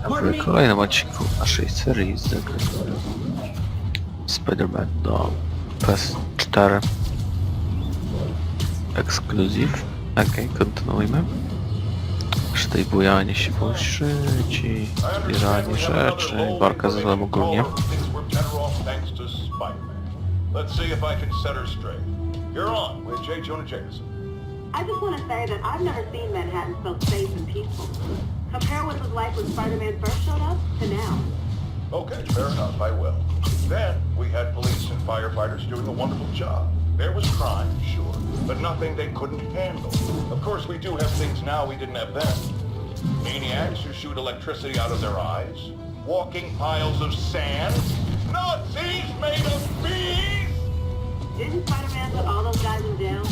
W kolejnym odcinku naszej serii Zagrajmy Spider-Man do PS4 Exclusive. Okej, kontynuujmy. Tutaj bujanie się po sieci, zbieranie rzeczy, walka z złem ogólnie. Let's see if I can set her straight. You're on with J. Jonah Jameson. I just want to say that I've never seen Manhattan so safe and peaceful. Compare what it was like when Spider-Man first showed up to now. Okay, fair enough, I will. Then we had police and firefighters doing a wonderful job. There was crime, sure, but nothing they couldn't handle. Of course, we do have things now we didn't have then. Maniacs who shoot electricity out of their eyes, walking piles of sand, Nazis made of bees! Didn't Spider-Man put all those guys in jail?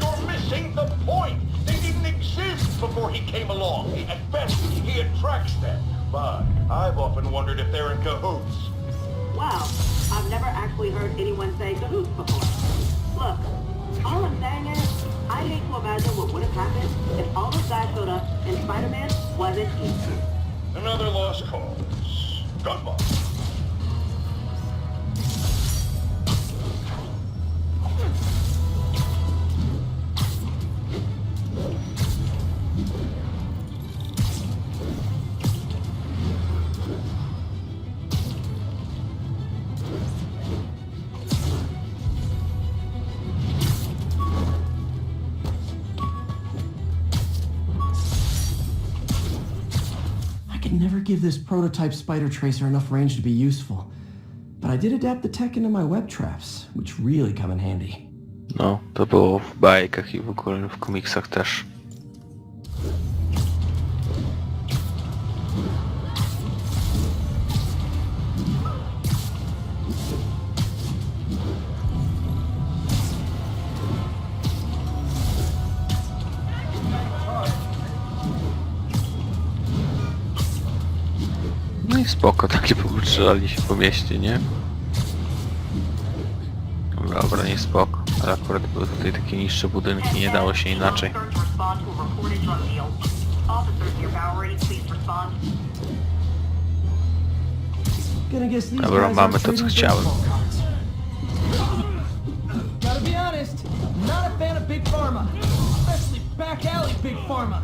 You're missing the point! They didn't exist before he came along. At best, he attracts them. But I've often wondered if they're in cahoots. Wow, I've never actually heard anyone say cahoots before. Look, all I'm saying is, I hate to imagine what would have happened if all those guys showed up and Spider-Man wasn't here. Another lost cause. Gunball. I could never give this prototype spider tracer enough range to be useful, but I did adapt the tech into my web traps, which really come in handy. No, to było w bajkach i w ogóle w komiksach też. No i spoko, takie postrzelali się po mieście, nie? Dobra, nie spoko, ale akurat były tutaj takie niższe budynki, nie dało się inaczej. Dobra, mamy to co chciałem. Gotta be honest, not a fan of Big Pharma, especially back alley Big Pharma.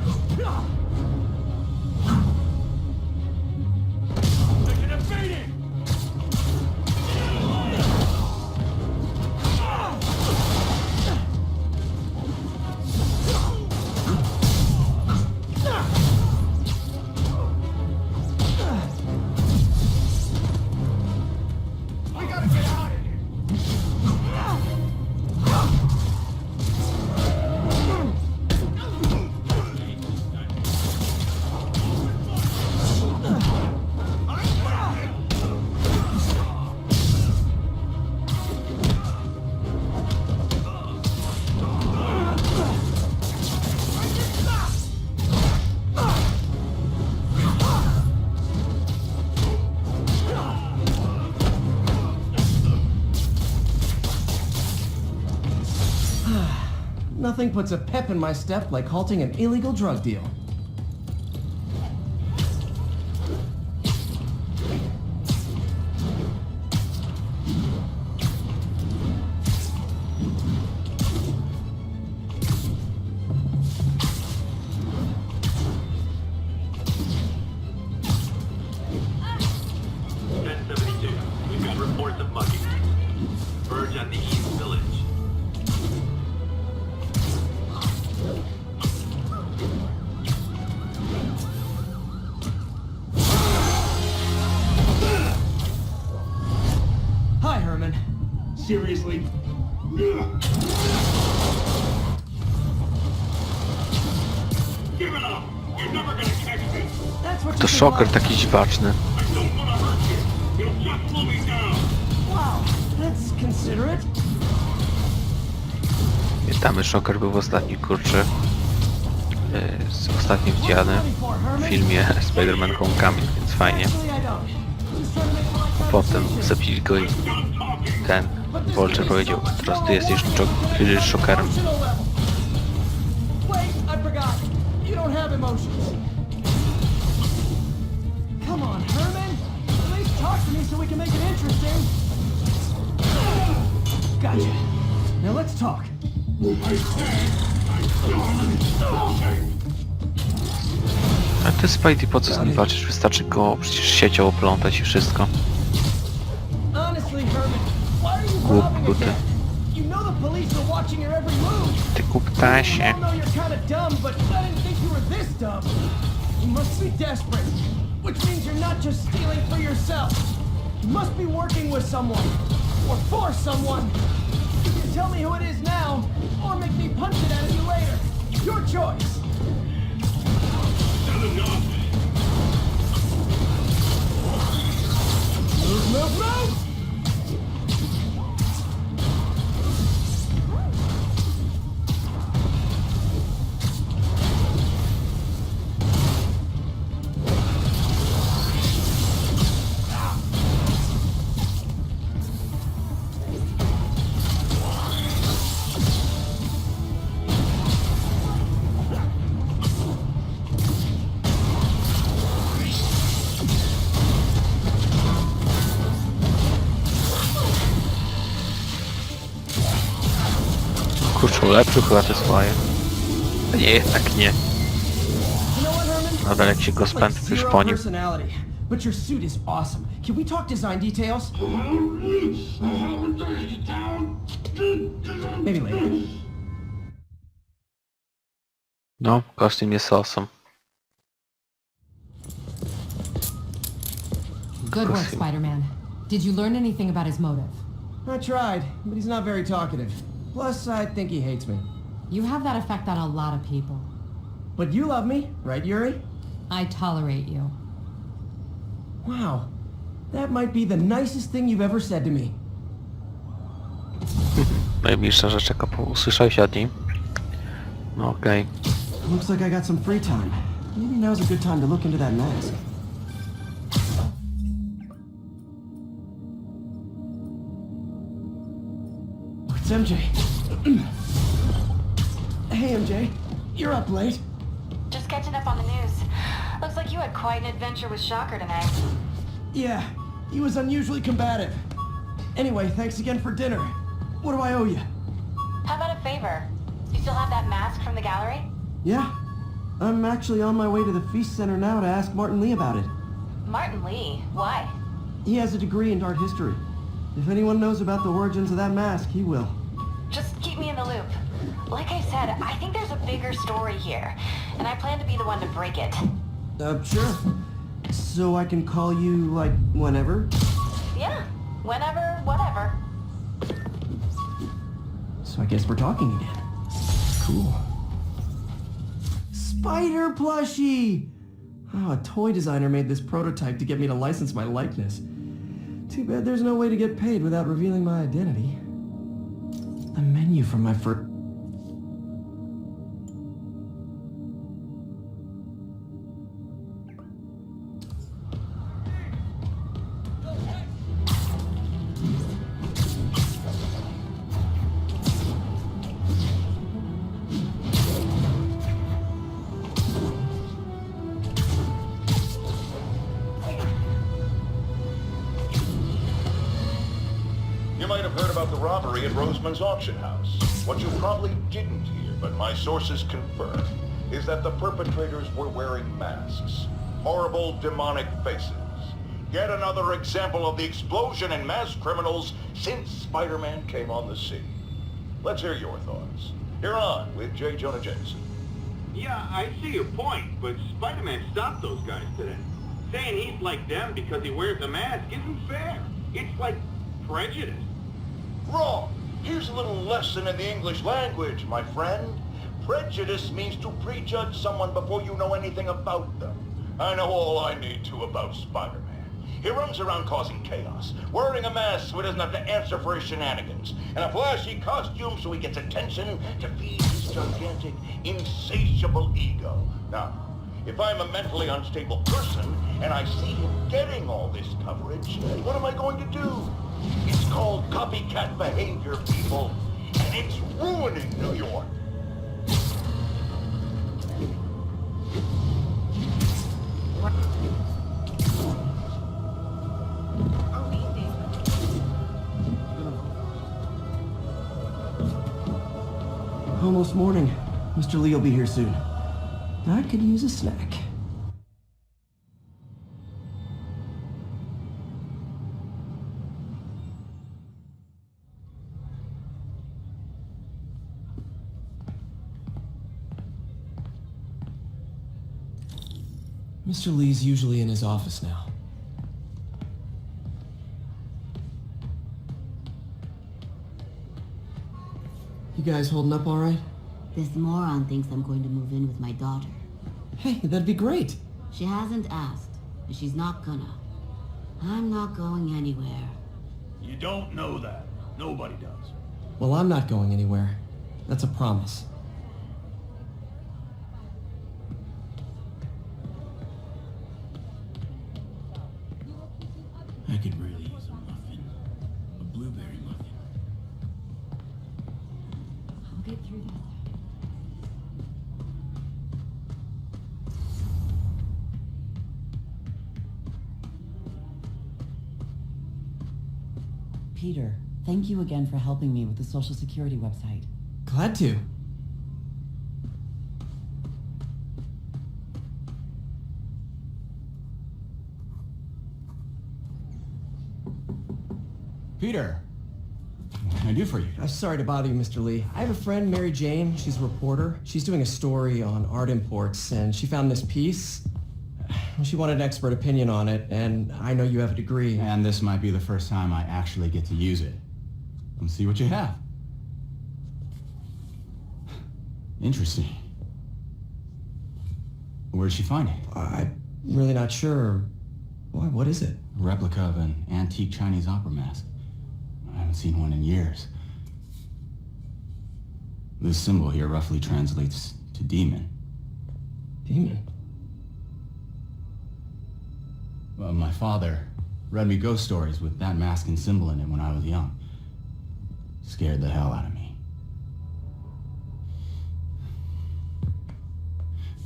Nothing puts a pep in my step like halting an illegal drug deal. We've got reports of mugging. Verge at the East Village. Hi, Herman. Seriously? Give it up! You're never gonna catch me! That's what To you szoker like. taki dziwaczny. I don't wanna hurt you! You'll just slow me down! Wow, that's considerate. Witamy, szoker był w ostatnim, kurczę, ostatnio widziany w filmie Spider-Man Homecoming, więc fajnie. Actually, I don't. Just trying to make my life Potem easier. zabili go i ten Vulture powiedział, teraz ty jesteś szokerem. Wait, I forgot. You don't have emotions. Come on, Herman! At least talk to me so we can make it interesting! Gotcha. Now let's talk. A ty, Spidey, po co z nim walczysz? Wystarczy go przecież siecią oplątać i wszystko. Honestly, Herman, why are you robbing Głupi. again? You know the police are watching your every move. Ty We kuptasie. all know you're kind of dumb, but I didn't think you were this dumb. You must be desperate, which means you're not just stealing for yourself. You must be working with someone, or for someone. You can tell me who it is now, or make me punch it out of you later. Your choice. Move, move, move! Kurczę, ulepszył chyba te swoje. Nie, jednak nie. You know what, Herman? Nadal jak się go Like spędzi już zero po nim. personality, but your suit is awesome. Can we talk design details? Maybe later. No, kostium jest awesome. Good work, Spider-Man. Did you learn anything about his motive? I tried, but he's not very talkative. Plus, I think he hates me. You have that effect on a lot of people. But you love me, right, Yuri? I tolerate you. Wow. That might be the nicest thing you've ever said to me. Najbliższa rzecz, jaka usłyszałeś od niej. No okej. Looks like I got some free time. Maybe now's a good time to look into that mask. It's MJ. Hey, MJ. You're up late. Just catching up on the news. Looks like you had quite an adventure with Shocker tonight. Yeah, he was unusually combative. Anyway, thanks again for dinner. What do I owe you? How about a favor? You still have that mask from the gallery? Yeah, I'm actually on my way to the Feast Center now to ask Martin Lee about it. Martin Lee? Why? He has a degree in art history. If anyone knows about the origins of that mask, he will. Just keep me in the loop. Like I said, I think there's a bigger story here, and I plan to be the one to break it. Sure. So I can call you, like, whenever? Yeah, whenever, whatever. So I guess we're talking again. Cool. Spider plushie! Oh, a toy designer made this prototype to get me to license my likeness. Too bad there's no way to get paid without revealing my identity. The menu from my first... You might have heard about the robbery at Roseman's auction house. What you probably didn't hear, but my sources confirm, is that the perpetrators were wearing masks. Horrible, demonic faces. Yet another example of the explosion in mass criminals since Spider-Man came on the scene. Let's hear your thoughts. You're on with J. Jonah Jameson. Yeah, I see your point, but Spider-Man stopped those guys today. Saying he's like them because he wears a mask isn't fair. It's like prejudice. Wrong. Here's a little lesson in the English language, my friend. Prejudice means to prejudge someone before you know anything about them. I know all I need to about Spider-Man. He runs around causing chaos, wearing a mask so he doesn't have to answer for his shenanigans, and a flashy costume so he gets attention to feed his gigantic, insatiable ego. Now, if I'm a mentally unstable person and I see him getting all this coverage, what am I going to do? It's called copycat behavior, people, and it's ruining New York. Almost morning. Mr. Lee will be here soon. I could use a snack. Mr. Lee's usually in his office now. You guys holding up all right? This moron thinks I'm going to move in with my daughter. Hey, that'd be great. She hasn't asked, and she's not gonna. I'm not going anywhere. You don't know that. Nobody does. Well, I'm not going anywhere. That's a promise. I could really use a muffin. A blueberry muffin. I'll get through this. Peter, thank you again for helping me with the Social Security website. Glad to. Peter, what can I do for you? I'm sorry to bother you, Mr. Lee. I have a friend, Mary Jane. She's a reporter. She's doing a story on art imports, and she found this piece. She wanted an expert opinion on it, and I know you have a degree. And this might be the first time I actually get to use it. Let's see what you have. Interesting. Where'd she find it? I'm really not sure. Why, what is it? A replica of an antique Chinese opera mask. I haven't seen one in years. This symbol here roughly translates to demon. Demon? Well, my father read me ghost stories with that mask and symbol in it when I was young. Scared the hell out of me.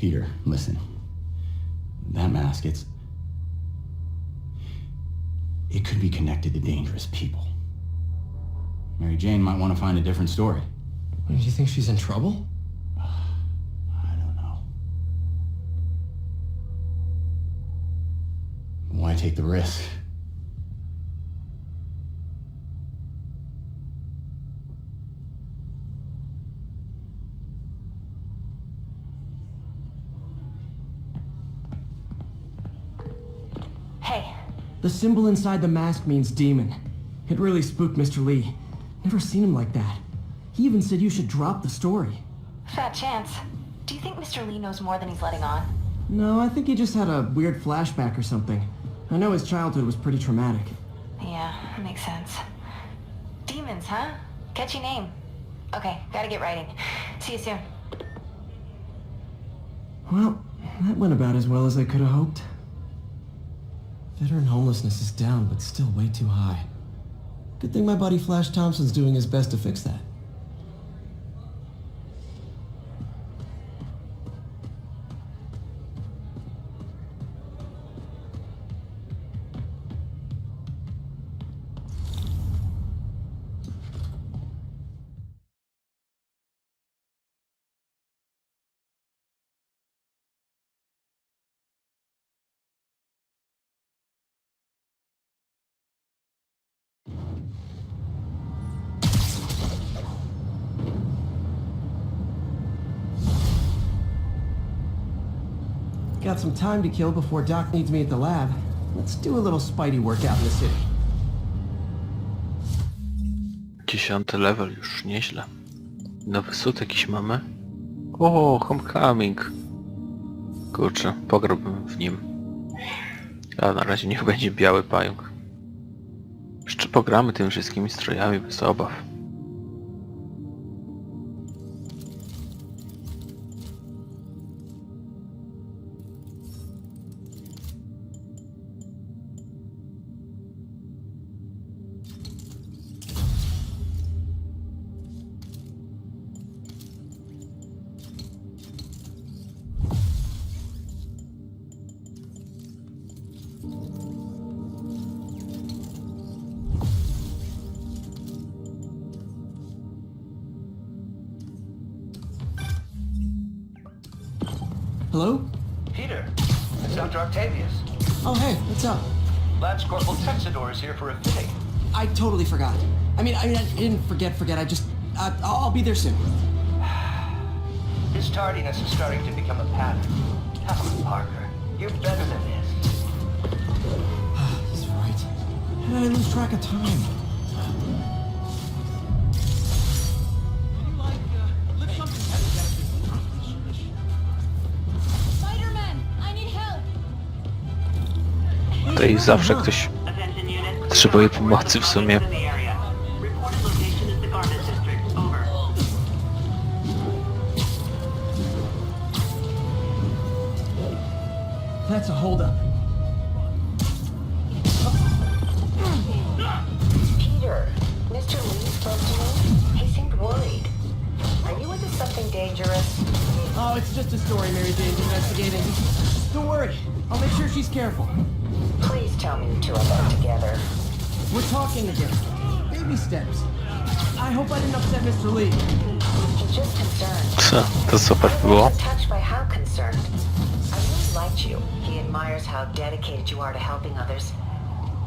Peter, listen. That mask, it could be connected to dangerous people. Mary Jane might want to find a different story. Do you think she's in trouble? I don't know. Why take the risk? Hey, The symbol inside the mask means demon. It really spooked Mr. Lee. Never seen him like that. He even said you should drop the story. fat chance. Do you think Mr. Lee knows more than he's letting on? No, I think he just had a weird flashback or something. I know his childhood was pretty traumatic. Yeah, that makes sense. Demons, huh? Catchy name. Okay, gotta get writing. See you soon. Well, that went about as well as I could have hoped. Veteran homelessness is down, but still way too high. Good thing my buddy Flash Thompson's doing his best to fix that. Got some time to kill before Doc needs me at the lab. Let's do a little Spidey workout in the city. 10 level, już nieźle. Nowy sut jakiś mamy? O, Homecoming. Kurczę, pograłbym w nim. A na razie niech będzie biały pająk. Jeszcze pogramy tymi wszystkimi strojami bez obaw. Hello? Peter, it's Dr. Octavius. Oh, hey, what's up? Lance Corporal Texador is here for a fitting. I totally forgot. I didn't forget. I'll be there soon. His tardiness is starting to become a pattern. Come on, Parker. You're better than this. That's right. How did I lose track of time? Spider-Man, I need help. Tutaj zawsze ktoś Attention unit. potrzebuje pomocy w sumie. In the area. Reported location is the Garment District. Over. That's a holdup. Peter, Mr. Lee spoke to me. He seemed worried. Are you into something dangerous? Oh, it's just a story Mary Jane's investigating. Don't worry. I'll make sure she's careful. Please tell me you two are back together. We're talking again. Baby steps. I hope I didn't upset Mr. Lee. He's just concerned. Co? To super I było. wasn't touched by how concerned. I really liked you. He admires how dedicated you are to helping others.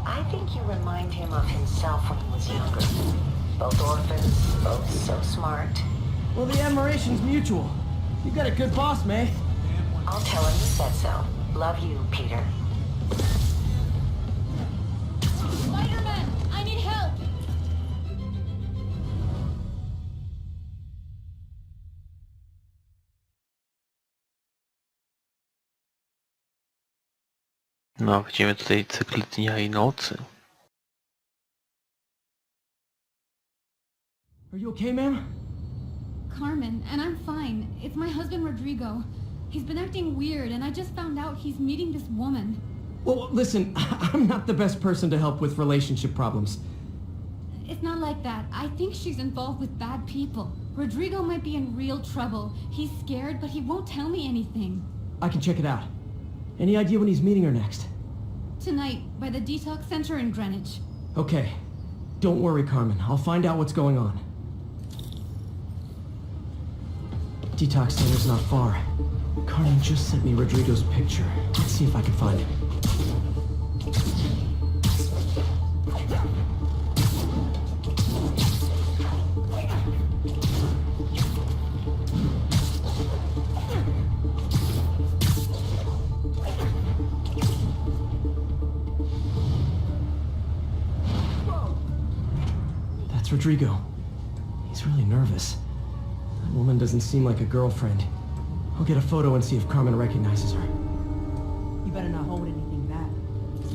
I think you remind him of himself when he was younger. Both orphans, both so smart. Well, the admiration's mutual. You got a good boss, May. I'll tell him you said so. Love you, Peter. Spider-Man, I need help! No, widzimy tutaj cykl dnia i nocy. Are you okay, ma'am? Carmen, and I'm fine. It's my husband Rodrigo. He's been acting weird, and I just found out he's meeting this woman. Well, listen, I'm not the best person to help with relationship problems. It's not like that. I think she's involved with bad people. Rodrigo might be in real trouble. He's scared, but he won't tell me anything. I can check it out. Any idea when he's meeting her next? Tonight, by the detox center in Greenwich. Okay. Don't worry, Carmen. I'll find out what's going on. Detox center's not far. Carmen just sent me Rodrigo's picture. Let's see if I can find it. That's Rodrigo. He's really nervous. That woman doesn't seem like a girlfriend. I'll get a photo and see if Carmen recognizes her. You better not hold anything back.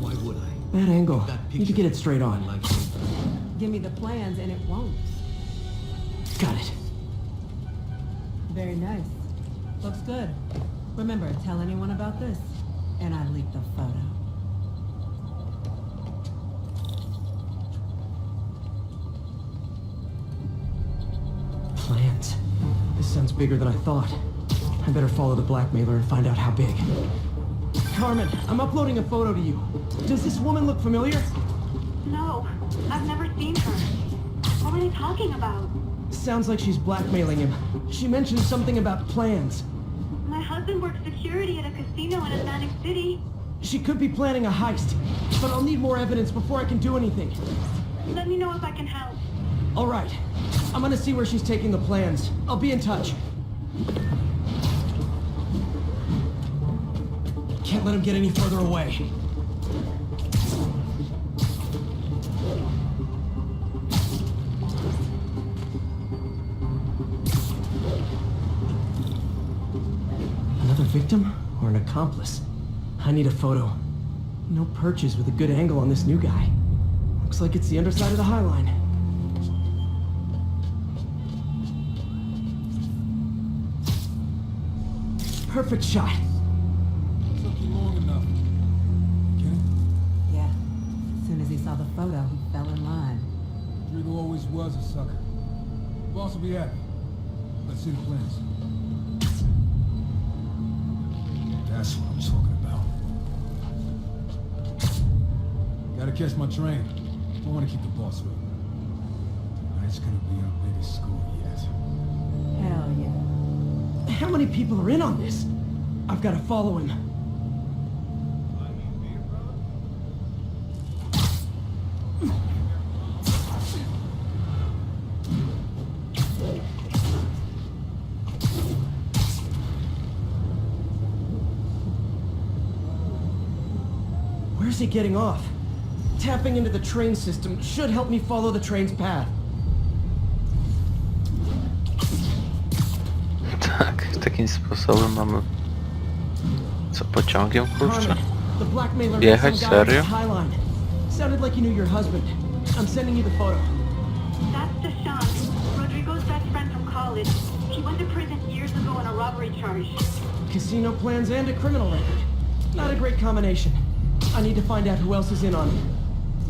Why would I? Bad angle. Need to get it straight on. Give me the plans and it won't. Got it. Very nice. Looks good. Remember, tell anyone about this. And I leaked the photo. Plans. This sounds bigger than I thought. I better follow the blackmailer and find out how big. Carmen, I'm uploading a photo to you. Does this woman look familiar? No, I've never seen her. What are they talking about? Sounds like she's blackmailing him. She mentioned something about plans. My husband works security at a casino in Atlantic City. She could be planning a heist, but I'll need more evidence before I can do anything. Let me know if I can help. All right. I'm gonna see where she's taking the plans. I'll be in touch. Can't let him get any further away. Another victim or an accomplice? I need a photo. No perches with a good angle on this new guy. Looks like it's the underside of the High Line. Perfect shot. Took you long enough. Kidding? Yeah. As soon as he saw the photo, he fell in line. Rodrigo always was a sucker. Boss will be happy. Let's see the plans. That's what I'm talking about. Gotta catch my train. I want to keep the boss with me. Tonight's gonna be our biggest score yet. Hell yeah. How many people are in on this? I've got to follow him. Where's he getting off? Tapping into the train system should help me follow the train's path. Tak, takim sposobem mamy... Co, pociągiem, kurczę? Carmen, the blackmailer Jechać, got some guy on serio? the High Line. Sounded like you knew your husband. I'm sending you the photo. That's Deshaun, Rodrigo's best friend from college. He went to prison years ago on a robbery charge. Casino plans and a criminal record. Not a great combination. I need to find out who else is in on it.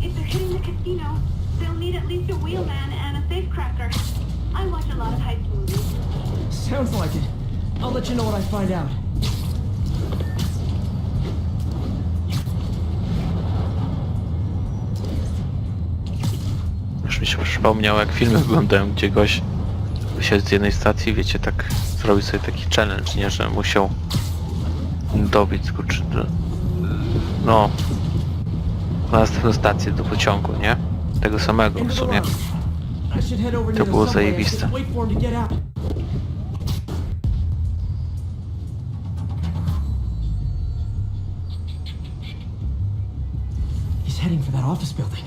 If they're hitting the casino, they'll need at least a wheelman and a safecracker. I watch a lot of heist movies. Sounds like it. I'll let you know what I find out. Już mi się przypomniało, jak filmy wyglądają, gdzie gość wysiadł z jednej stacji, wiecie, tak zrobił sobie taki challenge, nie, że musiał dobić, kurczę, no, na następną stację do pociągu, nie? Tego samego w sumie. To było zajebiste. He's heading for that office building.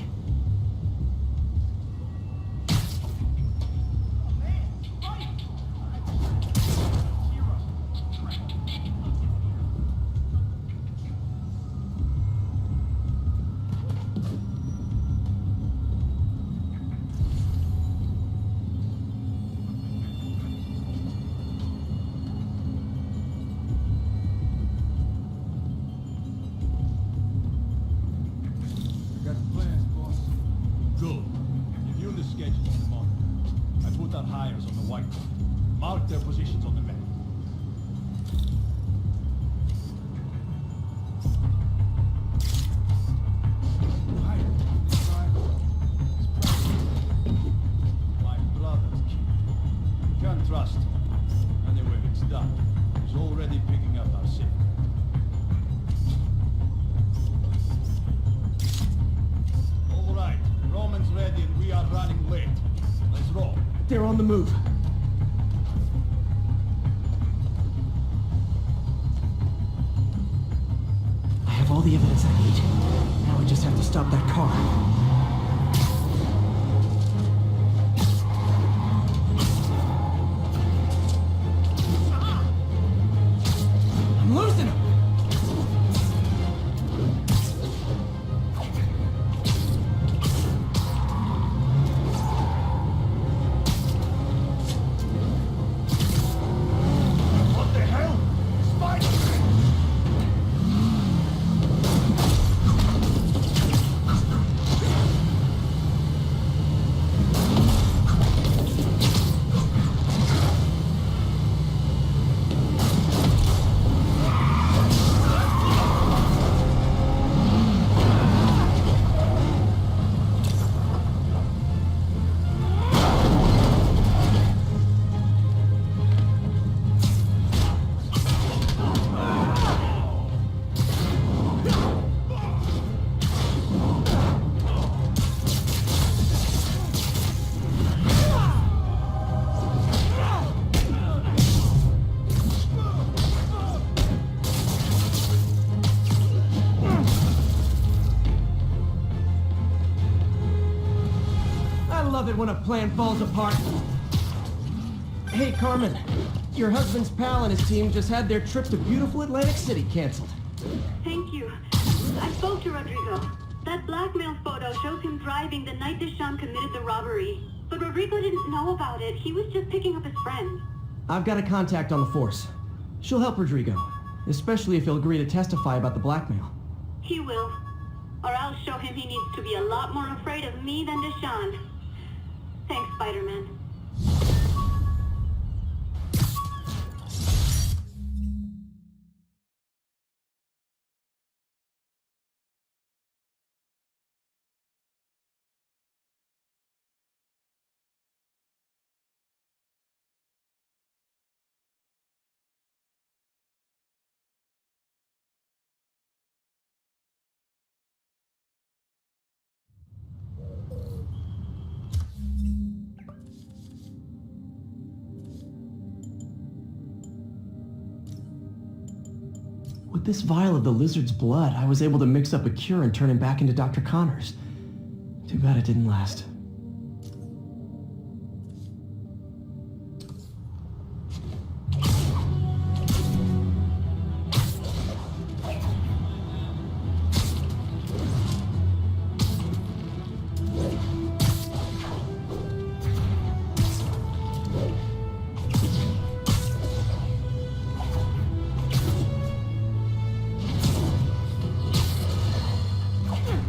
Mark their positions on the map. My brother's kid. You can't trust him. Anyway, it's done. He's already picking up our ship. All right, Roman's ready and we are running late. Let's roll. They're on the move. All the evidence I need. Now we just have to stop that car. I'm losing him! What the hell? Spider-Man! I love it when a plan falls apart. Hey, Carmen. Your husband's pal and his team just had their trip to beautiful Atlantic City canceled. Thank you. I spoke to Rodrigo. That blackmail photo shows him driving the night Deshaun committed the robbery. But Rodrigo didn't know about it. He was just picking up his friend. I've got a contact on the force. She'll help Rodrigo, especially if he'll agree to testify about the blackmail. He will. Or I'll show him he needs to be a lot more afraid of me than Deshaun. Thanks, Spider-Man. With this vial of the lizard's blood, I was able to mix up a cure and turn him back into Dr. Connors. Too bad it didn't last.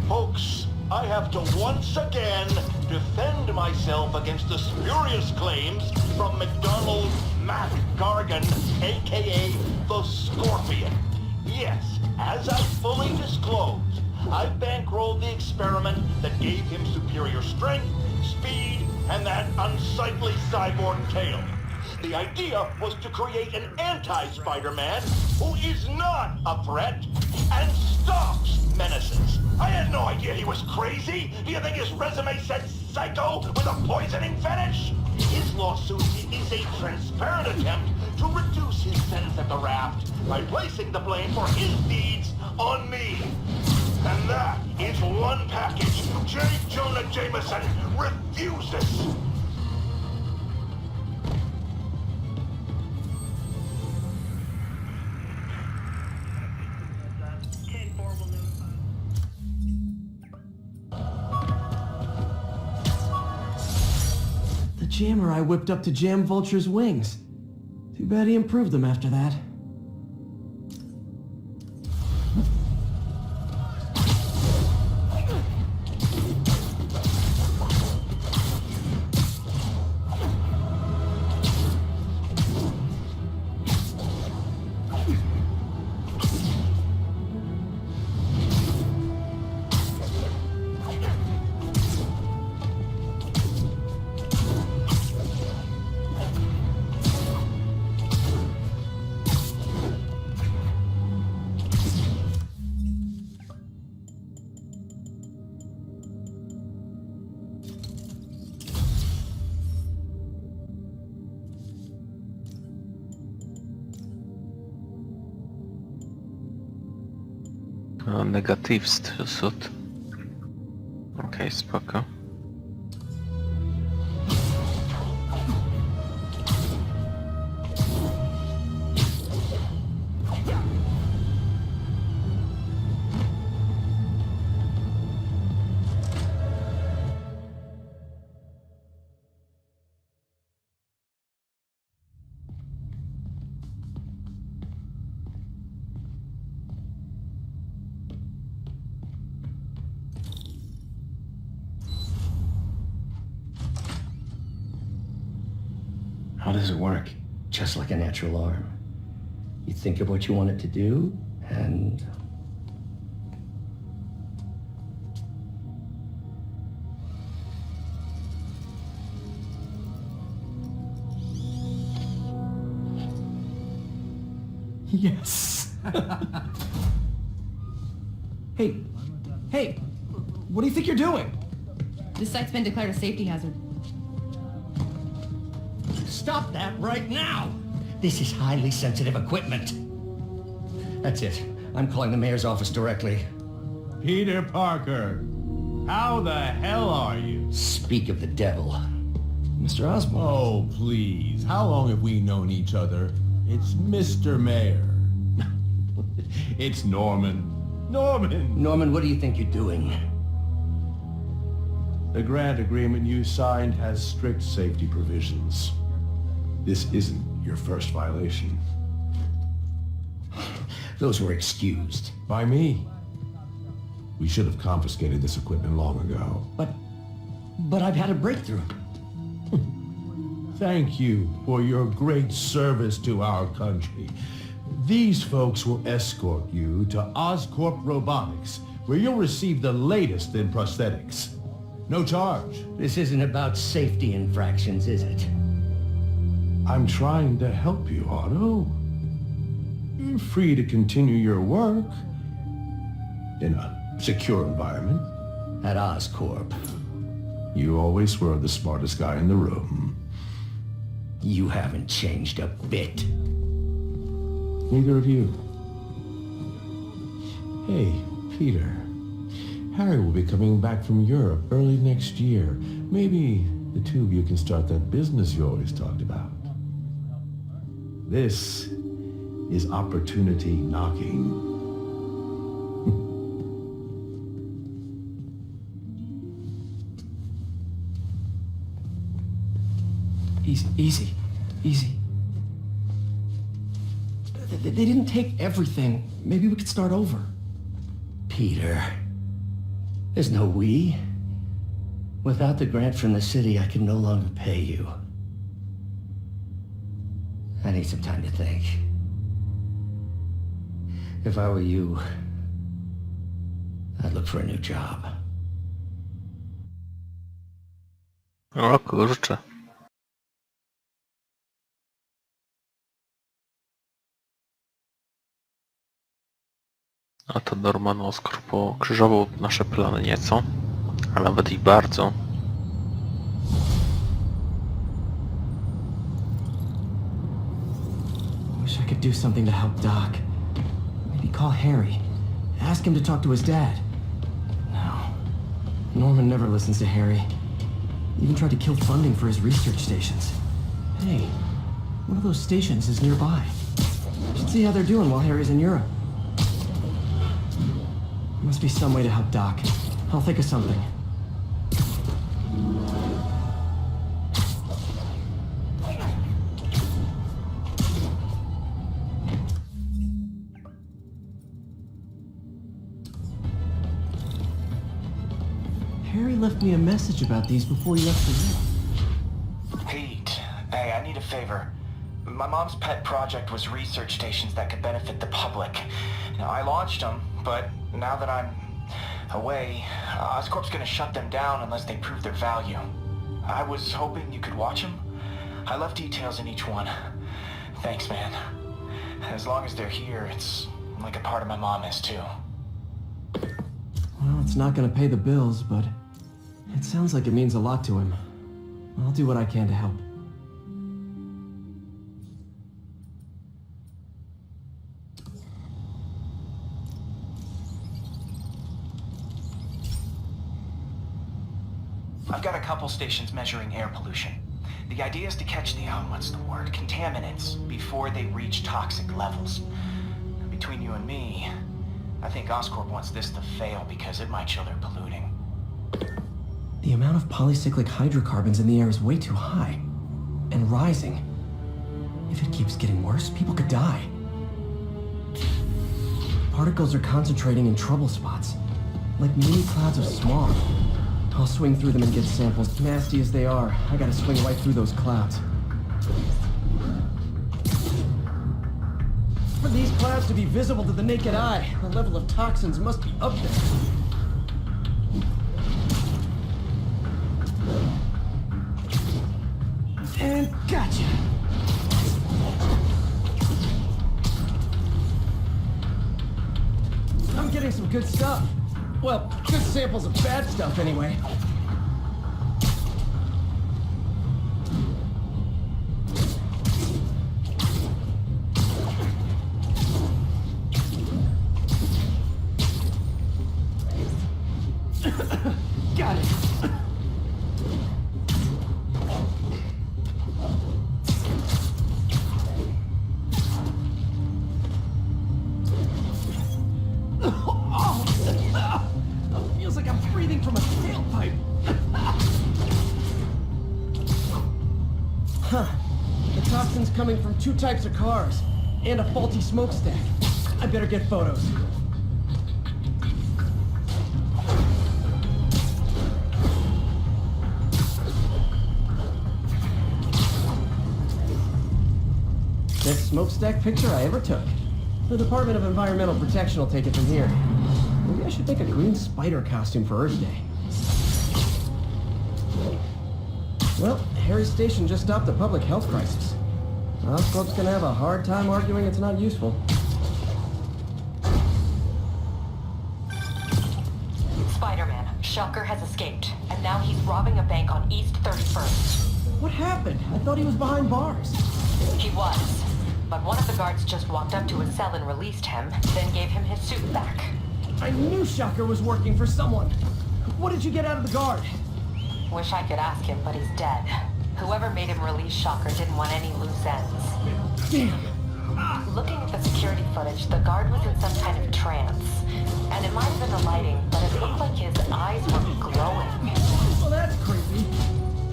Folks, I have to once again defend myself against the spurious claims from McDonald Mac Gargan, aka the Scorpion. Yes, as I fully disclosed, I bankrolled the experiment that gave him superior strength, speed, and that unsightly cyborg tail. The idea was to create an anti-Spider-Man who is not a threat and stops menaces. I had no idea he was crazy. Do you think his resume said psycho with a poisoning fetish? His lawsuit is a transparent attempt to reduce his sentence at the raft by placing the blame for his deeds on me. And that is one package J. Jonah Jameson refuses. The jammer I whipped up to jam Vulture's wings. Too bad he improved them after that. O, negatyw strzut. Okej, spoko. How does it work? Just like a natural arm. You think of what you want it to do, and... Yes! Hey! What do you think you're doing? This site's been declared a safety hazard. Stop that right now! This is highly sensitive equipment. That's it. I'm calling the mayor's office directly. Peter Parker, how the hell are you? Speak of the devil. Mr. Osborn. Oh, please. How long have we known each other? It's Mr. Mayor. It's Norman. Norman, what do you think you're doing? The grant agreement you signed has strict safety provisions. This isn't your first violation. Those were excused. By me. We should have confiscated this equipment long ago. But I've had a breakthrough. Thank you for your great service to our country. These folks will escort you to Oscorp Robotics, where you'll receive the latest in prosthetics. No charge. This isn't about safety infractions, is it? I'm trying to help you, Otto. You're free to continue your work in a secure environment. At Oscorp. You always were the smartest guy in the room. You haven't changed a bit. Neither of you. Hey, Peter. Harry will be coming back from Europe early next year. Maybe the two of you can start that business you always talked about. This is opportunity knocking. Easy. They didn't take everything. Maybe we could start over. Peter, there's no we. Without the grant from the city, I can no longer pay you. I need some time to think. If I were you, I'd look for a new job. O kurczę. A to Norman Oscar pokrzyżował nasze plany nieco, a nawet i bardzo. Wish I could do something to help Doc. Maybe call Harry. Ask him to talk to his dad. No. Norman never listens to Harry. Even tried to kill funding for his research stations. Hey, one of those stations is nearby. Should see how they're doing while Harry's in Europe. Must be some way to help Doc. I'll think of something. Harry left me a message about these before he left for you. Pete, hey, I need a favor. My mom's pet project was research stations that could benefit the public. Now, I launched them, but now that I'm away, Oscorp's gonna shut them down unless they prove their value. I was hoping you could watch them. I left details in each one. Thanks, man. As long as they're here, it's like a part of my mom is too. Well, it's not gonna pay the bills, but it sounds like it means a lot to him. I'll do what I can to help. I've got a couple stations measuring air pollution. The idea is to catch the, what's the word, contaminants before they reach toxic levels. Between you and me, I think Oscorp wants this to fail because it might show they're polluting. The amount of polycyclic hydrocarbons in the air is way too high. And rising. If it keeps getting worse, people could die. Particles are concentrating in trouble spots, like mini clouds of smog. I'll swing through them and get samples. Nasty as they are, I gotta swing right through those clouds. For these clouds to be visible to the naked eye, the level of toxins must be up there. And gotcha! I'm getting some good stuff. Well, good samples of bad stuff, anyway. Got it. Feels like I'm breathing from a tailpipe. Huh. The toxin's coming from two types of cars and a faulty smokestack. I better get photos. Best smokestack picture I ever took. The Department of Environmental Protection will take it from here. Maybe I should make a green spider costume for Earth Day. Well, Harry's station just stopped a public health crisis. Oscorp's gonna have a hard time arguing it's not useful. Spider-Man, Shocker has escaped, and now he's robbing a bank on East 31st. What happened? I thought he was behind bars. He was, but one of the guards just walked up to his cell and released him, then gave him his suit back. I knew Shocker was working for someone. What did you get out of the guard? Wish I could ask him, but he's dead. Whoever made him release Shocker didn't want any loose ends. Damn. Looking at the security footage, the guard was in some kind of trance. And it might have been the lighting, but it looked like his eyes were glowing. Well, that's creepy.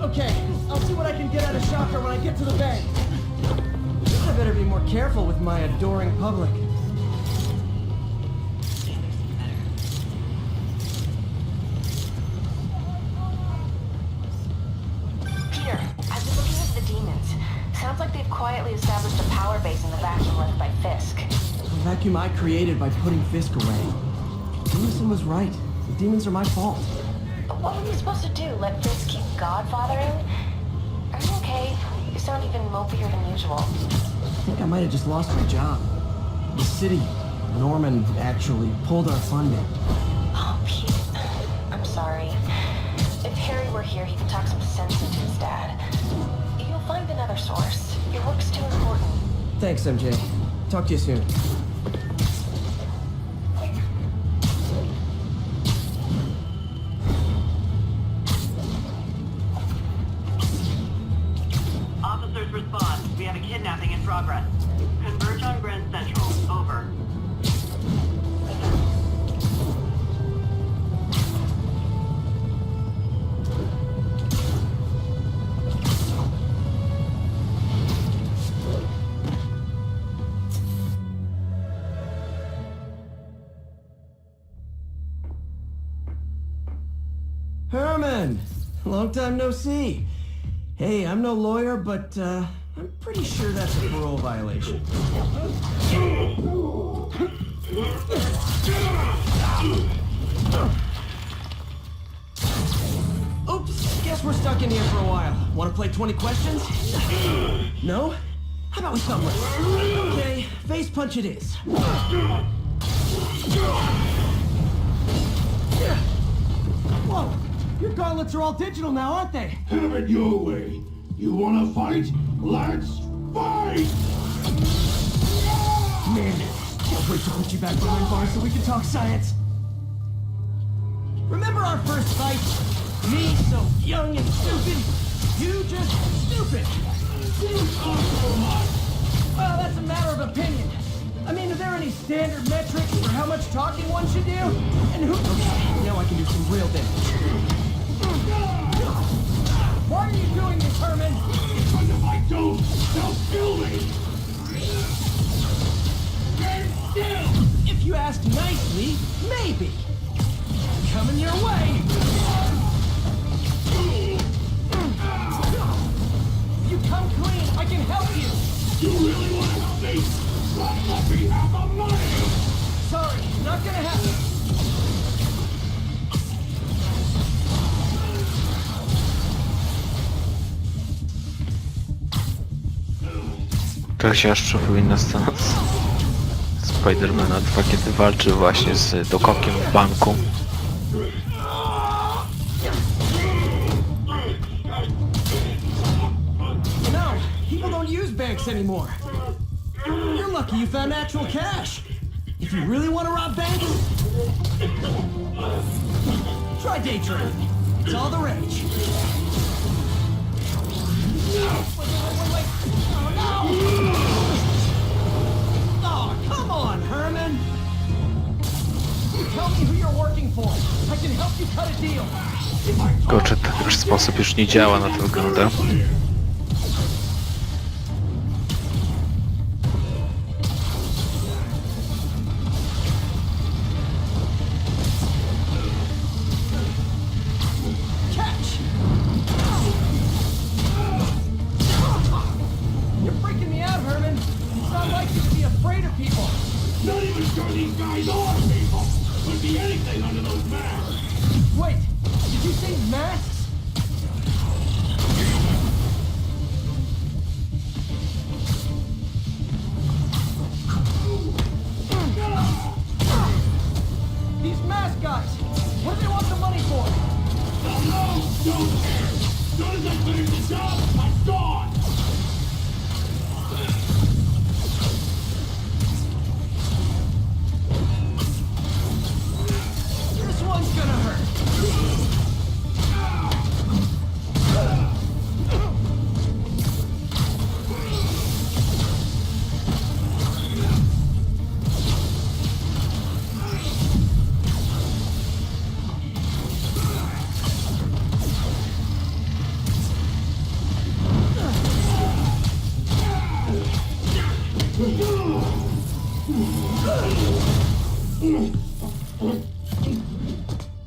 Okay, I'll see what I can get out of Shocker when I get to the bay. I better be more careful with my adoring public. Peter, I've been looking into the demons. Sounds like they've quietly established a power base in the vacuum left by Fisk. The vacuum I created by putting Fisk away. Jameson was right. The demons are my fault. But what were you supposed to do? Let Fisk keep godfathering? Are you okay? You sound even mopier than usual. I think I might have just lost my job. The city, Norman, actually pulled our funding. Oh, Pete. I'm sorry. If Harry were here, he could talk some sense into his dad. You'll find another source. Your work's too important. Thanks, MJ. Talk to you soon. Officers respond. We have a kidnapping in progress. Converge on Grand Central. Over. Herman! Long time no see. Hey, I'm no lawyer, but I'm pretty sure that's a parole violation. Oops, guess we're stuck in here for a while. Want to play 20 questions? No? How about we thumb wrestle? Okay, face punch it is. Whoa! Your gauntlets are all digital now, aren't they? Have it your way. You wanna fight? Let's fight! Man, can't wait to put you back behind bars so we can talk science. Remember our first fight? Me so young and stupid, you just stupid. Well, that's a matter of opinion. I mean, are there any standard metrics for how much talking one should do? And who... Okay, now I can do some real damage. Why are you doing this, Herman? Because if I don't, they'll kill me! Stand still! If you ask nicely, maybe. Coming your way! If you come clean, I can help you! You really want to help me? Let me have the money! Sorry, not gonna happen. Tak się aż przypomina scena z Spidermana 2, kiedy walczy właśnie z Dokokiem w banku. No, people don't use banks anymore. You're lucky you found actual cash. If you really want to rob banks, try day trading. It's all the rage. Wait. Oh, no! Oh, come on, Herman! Tell me who you're working for. I can help you cut a deal. Kurczę, ten już sposób już nie działa, na to wygląda. Not even sure these guys are people! Could be anything under those masks! Wait, did you say masks? These mask guys, what do they want the money for? No, don't care! As soon as I finish the job, I'm gone!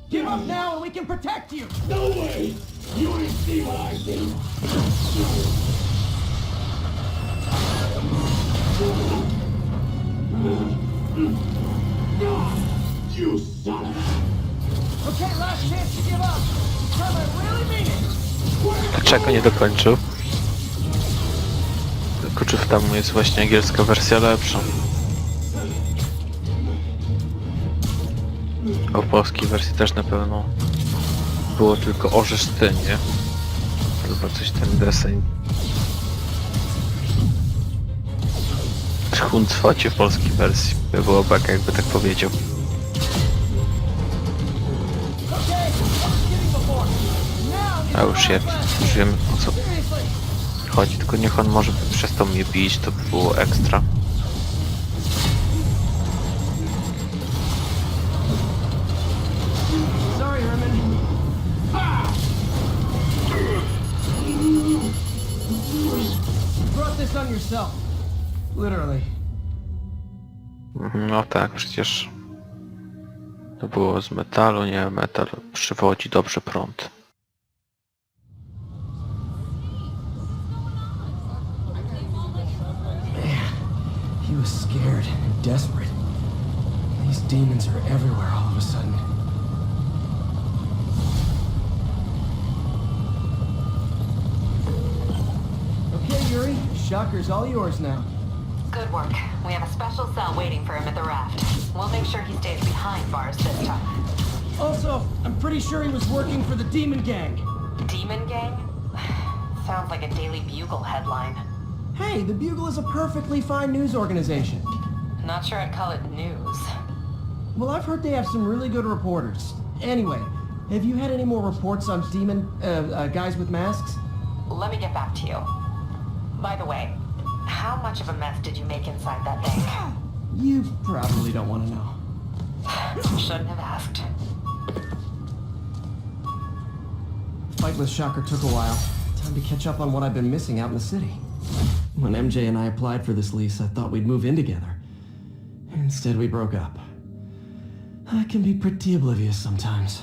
Give up now and we can protect you! No way! You ain't see what I see! You son of a... Okay, last chance to give up. This time I really mean it. Dlaczego nie dokończył? Tylko czy w tam jest właśnie angielska wersja lepsza? A w polskiej wersji też na pewno było tylko orzesz ty, nie? Albo coś ten deseń. Huncwacie w polskiej wersji. By było beka, jakby tak powiedział. A już wiem o co chodzi, tylko niech on może przestał mnie bić, to by było ekstra. Sorry, Herman. You brought this on yourself. Literally. No tak, przecież to było z metalu, nie? Metal przywodzi dobrze prąd. He was scared and desperate. These demons are everywhere all of a sudden. Okay, Yuri. Shocker's all yours now. Good work. We have a special cell waiting for him at the raft. We'll make sure he stays behind bars this time. Also, I'm pretty sure he was working for the Demon Gang. Demon Gang? Sounds like a Daily Bugle headline. Hey, the Bugle is a perfectly fine news organization. Not sure I'd call it news. Well, I've heard they have some really good reporters. Anyway, have you had any more reports on demon, guys with masks? Let me get back to you. By the way, how much of a mess did you make inside that bank? You probably don't want to know. Shouldn't have asked. Fight with Shocker took a while. Time to catch up on what I've been missing out in the city. When MJ and I applied for this lease, I thought we'd move in together. Instead, we broke up. I can be pretty oblivious sometimes.